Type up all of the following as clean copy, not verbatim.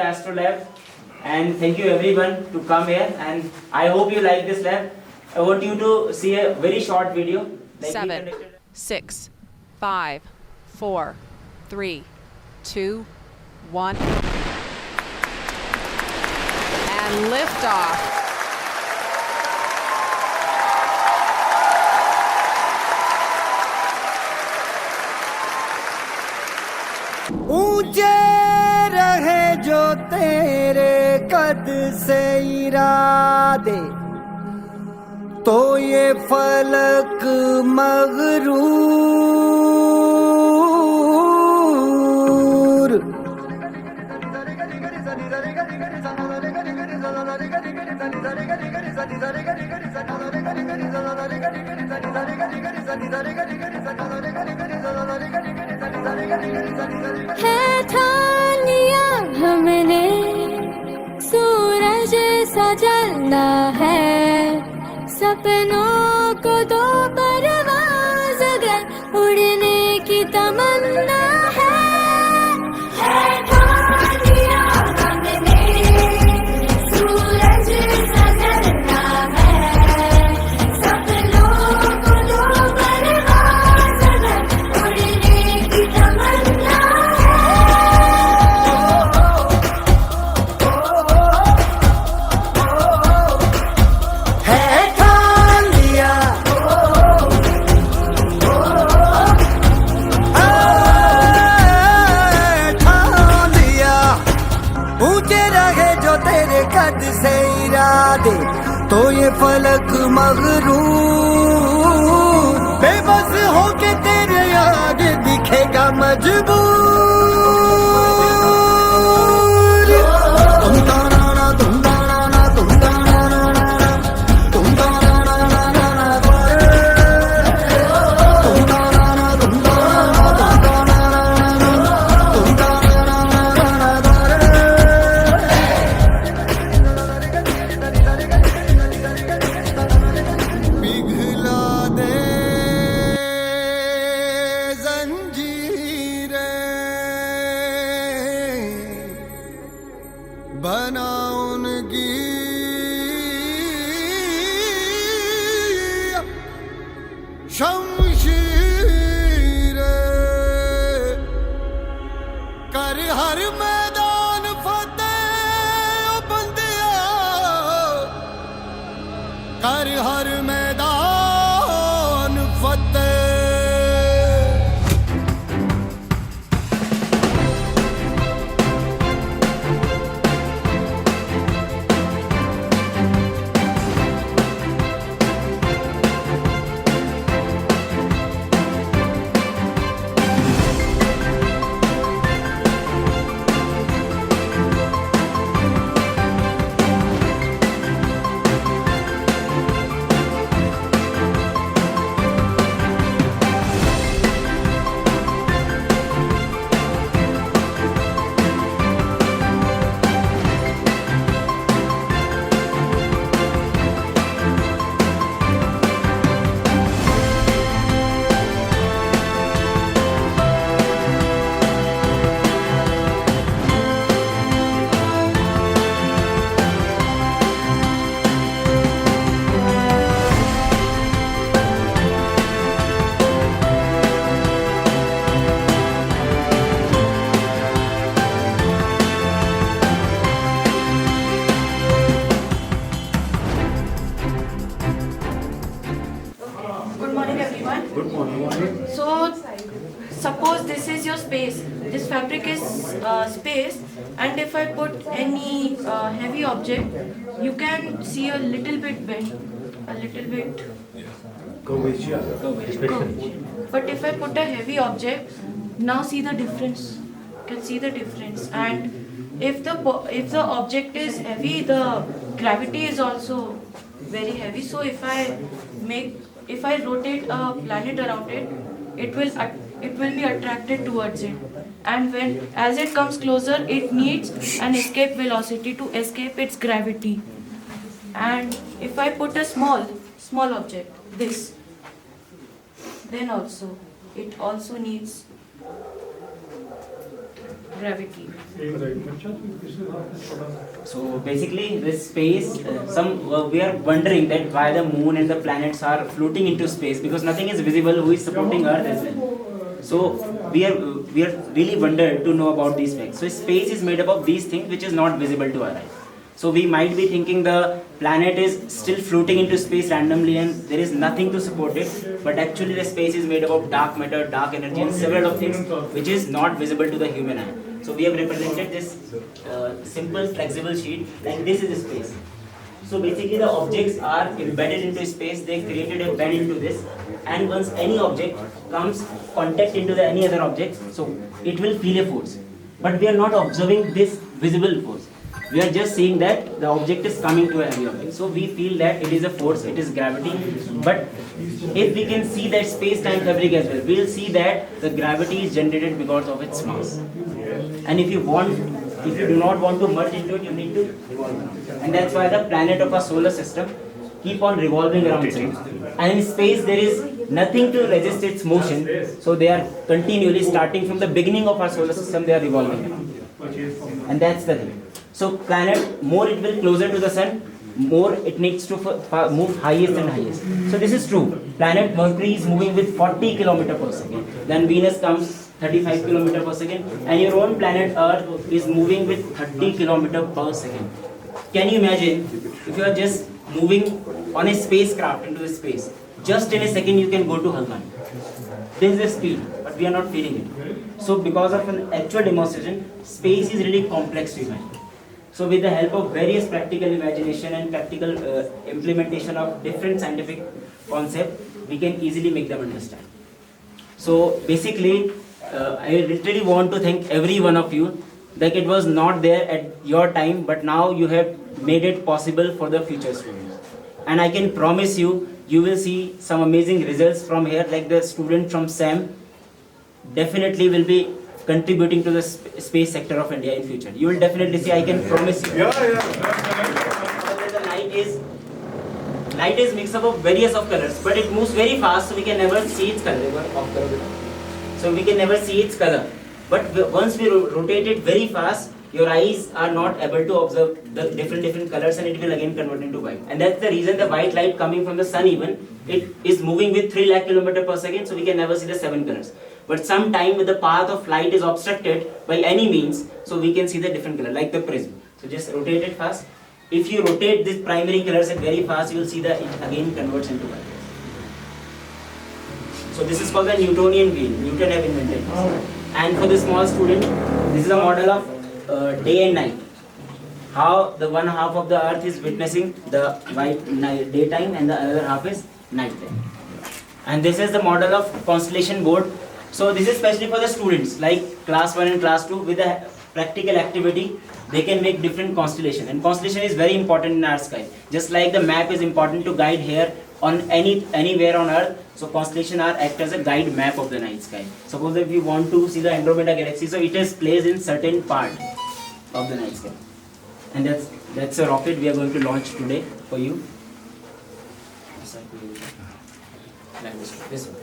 Astro lab, and thank you everyone to come here, and I hope you like this lab. I want you to see a very short video. Like 7, 6, 5, 4, 3, 2, 1, and liftoff. ऊंचे रहे जो तेरे कद से इरादे, तो ये फलक मगरूर। है ठान लिया हमने, सूरज सा जलना है, सपनों को दो परवाज़ अगर उड़ने की तमन्ना है ठान लिया हमने, सूरज सा जलना है, सपनों को दो परवाज़ अगर उड़ने की तमन्ना है ठान लिया, ठान लिया। ऊंचे रहे जो तेरे कद से इरादे, तो ये फलक मगरूर। बेबस होके तेरे आगे दिखेगा मजबूर। तुम ताना तुम ताना तुम ताना तुम ताना तुम ताना तुम पिघला दे जंजीरें, बना उनकी शमशीरें। कर हर मैदान फतेह ओ बंदिया, कर हर मैदान फतेह। Good morning, everyone. Good morning. So, suppose this is your space. This fabric is space, and if I put any heavy object, you can see a little bit bend, a little bit curvature. But if I put a heavy object, now see the difference. You can see the difference. And if the object is heavy, the gravity is also very heavy. So if I rotate a planet around it, it will be attracted towards it, and as it comes closer, it needs an escape velocity to escape its gravity. And if I put a small object, this, then also it also needs gravity. So basically, this space, we are wondering that why the moon and the planets are floating into space, because nothing is visible who is supporting Earth as well. So we are really wondered to know about these facts. So space is made up of these things which is not visible to our eyes. So we might be thinking the planet is still floating into space randomly and there is nothing to support it, but actually the space is made up of dark matter, dark energy and several of things which is not visible to the human eye. So we have represented this simple flexible sheet like this is space. So basically the objects are embedded into space, they created a bed into this, and once any object comes contact into the any other object, so it will feel a force. But we are not observing this visible force. We are just seeing that the object is coming to a heavy object. So we feel that it is a force, it is gravity. But if we can see that space-time fabric as well, we will see that the gravity is generated because of its mass. And if you do not want to merge into it, you need to revolve around. And that's why the planet of our solar system keep on revolving around sun. And in space there is nothing to resist its motion. So they are continually starting from the beginning of our solar system, they are revolving around. And that's the thing. So planet, more it will closer to the sun, more it needs to move highest and highest. So this is true. Planet Mercury is moving with 40 km per second. Then Venus comes 35 km per second. And your own planet Earth is moving with 30 km per second. Can you imagine if you are just moving on a spacecraft into the space, just in a second you can go to Halkan. This is the speed, but we are not feeling it. So because of an actual demonstration, space is really complex to imagine. So with the help of various practical imagination and practical implementation of different scientific concepts, we can easily make them understand. So basically, I literally want to thank every one of you that it was not there at your time, but now you have made it possible for the future students. And I can promise you, you will see some amazing results from here, like the student from SAM definitely will be contributing to the space sector of India in future. You will definitely see, I can promise you. The light is mix up of various of colors, but it moves very fast, so we can never see its color. So we can never see its color. But once we rotate it very fast, your eyes are not able to observe the different colors, and it will again convert into white. And that's the reason the white light coming from the sun, even it is moving with 3 lakh km per second, so we can never see the 7 colors. But sometime when the path of light is obstructed by any means, so we can see the different color, like the prism. So just rotate it fast. If you rotate this primary color set very fast, you will see that it again converts into white. So this is called the Newtonian wheel. Newton have invented this. And for the small student, this is a model of day and night. How the one half of the earth is witnessing the white daytime and the other half is nighttime. And this is the model of constellation board. So this is especially for the students like class 1 and class 2 with a practical activity. They can make different constellation, and constellation is very important in our sky. Just like the map is important to guide here on anywhere on earth, so constellation are act as a guide map of the night sky. Suppose if you want to see the Andromeda galaxy, so it is placed in certain part of the night sky. And that's a rocket we are going to launch today for you. This one.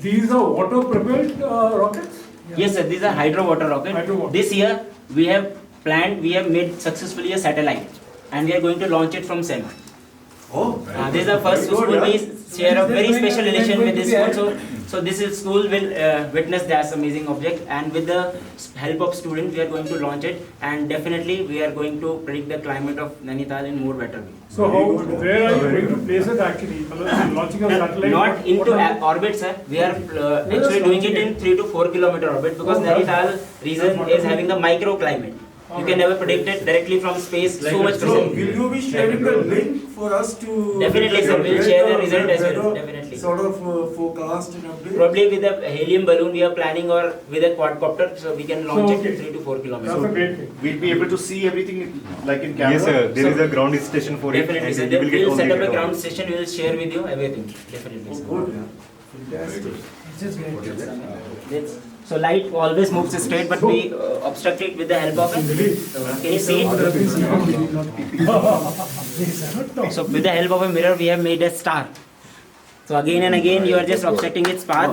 These are water propelled rockets? Yes sir, these are hydro water rocket. This year we have made successfully a satellite, and we are going to launch it from SEM. This is the first school we share a very special relation with this school. So this school will witness this amazing object, and with the help of students we are going to launch it, and definitely we are going to predict the climate of Nainital in more better way. So where are you going to place it actually? Launching a satellite? Not into orbit sir, we are actually doing it in 3 to 4 kilometer orbit, because Nainital region is having a microclimate. You can never predict it directly from space, so much So will you be sharing the link for us to... Definitely sir, we will share the result as well, definitely. Sort of forecast and update? Probably with a helium balloon we are planning, or with a quadcopter, so we can launch it in 3 to 4 kilometers. That's a great thing. We'll be able to see everything like in camera? Yes, sir. There is a ground station for it. Definitely And sir, we will we get will all set the up a data. ground station, we will share with you everything, definitely sir. Good. Fantastic. So light always moves straight, but we obstruct it with the help of it. Can you see it? So with the help of a mirror we have made a star. So again and again you are just obstructing its path.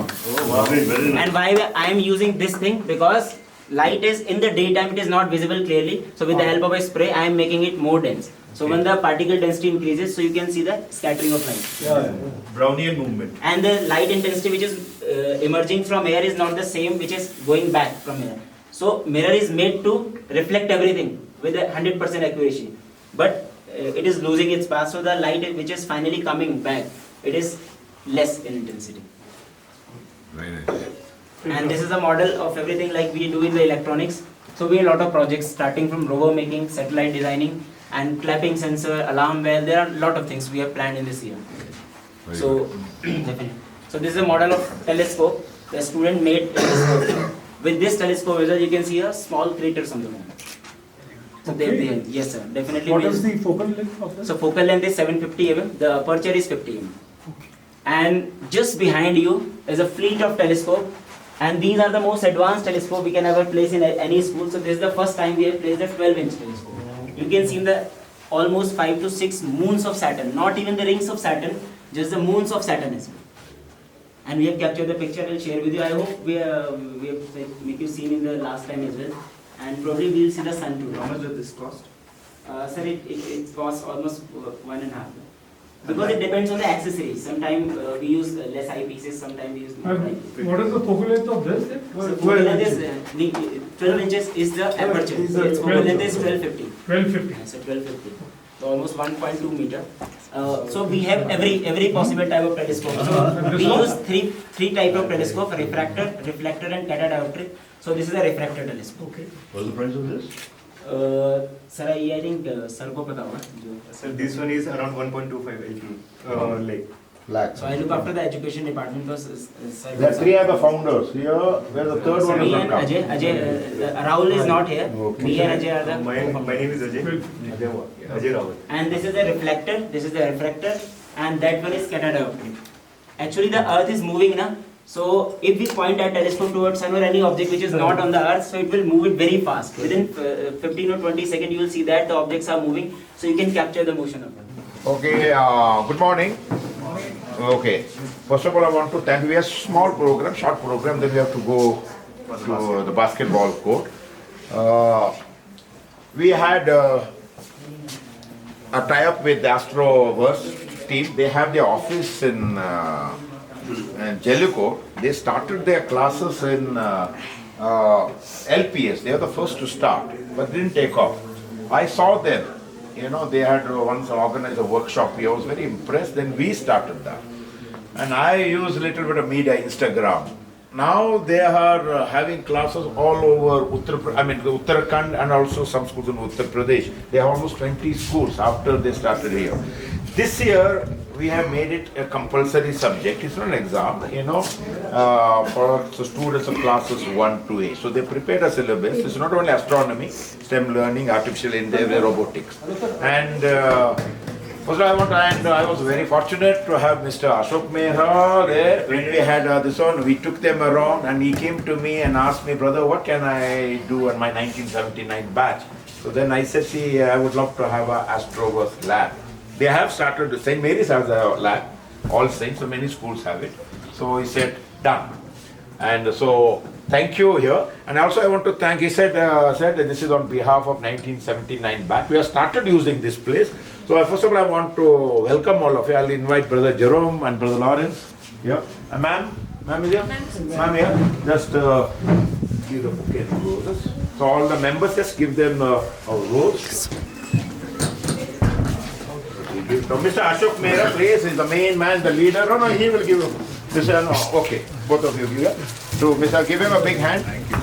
And why I am using this thing? Because light is in the daytime, it is not visible clearly. So with the help of a spray, I am making it more dense. So when the particle density increases, so you can see the scattering of light. Brownian movement. And the light intensity which is emerging from air is not the same which is going back from air. So mirror is made to reflect everything with a 100% accuracy. But it is losing its path, so the light which is finally coming back, it is less in intensity. And this is a model of everything like we do in the electronics. So we have a lot of projects starting from rover making, satellite designing, and clapping sensor, alarm bell. There are a lot of things we have planned in this year. So, definitely. So this is a model of telescope. The student made a telescope. With this telescope result, you can see a small craters on the moon. So yes sir, definitely. What is the focal length of this? So focal length is 750 mm. The aperture is 50 mm. And just behind you is a fleet of telescope. And these are the most advanced telescope we can ever place in any school. So this is the first time we have placed a 12-inch telescope. You can see the almost 5 to 6 moons of Saturn. Not even the rings of Saturn, just the moons of Saturn as well. And we have captured the picture. I'll share with you. I hope we have make you seen in the last time as well. And probably we will see the sun too. How much does this cost? Sir, it costs almost 1.5. Because it depends on the accessories. Sometimes we use less eyepieces, sometimes we use more eyepieces. What is the focal length of this then? So focal length is 12 inches is the aperture. So its focal length is 1250. 1250. So 1250. So almost 1.2 meter. So we have every possible type of telescope. So we use three type of telescope: refractor, reflector, and catadioptric. So this is a refractor telescope. Okay. What's the price of this? Sir, I think sir ko pata hoga. So this one is around 1.25 like. Lakh. So I look after the education department because There are three other founders here, where the third one is me not and come. Ajay, Rahul is not here. Okay. Me and Ajay are the My name is Ajay. Ajay Rawat. And this is the reflector, this is the refractor, and that one is catadioptric. Actually the earth is moving now. So if we point our telescope towards sun or any object which is not on the earth, so it will move it very fast. Within 15 or 20 seconds you will see that the objects are moving, so you can capture the motion of it. Okay, good morning. Okay, first of all I want to thank you. We have small program, short program, then we have to go to the basketball court. We had a tie-up with the Astroverse team. They have their office in Jellicoe. They started their classes in LPS. They were the first to start, but didn't take off. I saw them. You know, they had once organized a workshop here. I was very impressed. Then we started that. And I use a little bit of media, Instagram. Now they are having classes all over Uttarakhand and also some schools in Uttar Pradesh. They have almost 20 schools after they started here. This year, we have made it a compulsory subject. It's not an exam, you know, for the students of classes 1 to 8. So they prepared a syllabus. It's not only astronomy, STEM learning, artificial intelligence, robotics. And I was very fortunate to have Mr. Ashok Mehra there. When we had this one, we took them around and he came to me and asked me, brother, what can I do on my 1979 batch? So then I said, see, I would love to have an Astroverse lab. They have started, St. Mary's has a lab, all saints, so many schools have it. So he said, done. And so, thank you here. And also I want to thank, he said that this is on behalf of 1979 batch. We have started using this place. So first of all, I want to welcome all of you. I'll invite Brother Jerome and Brother Lawrence. Yeah. Ma'am is here? Ma'am here. Just give the bouquet of roses. So all the members, just give them a rose. So Mr. Ashok Mehra, please, is the main man, the leader. No, he will give you. Mr. No, okay, both of you give it. So Mr. Give him a big hand. Thank you.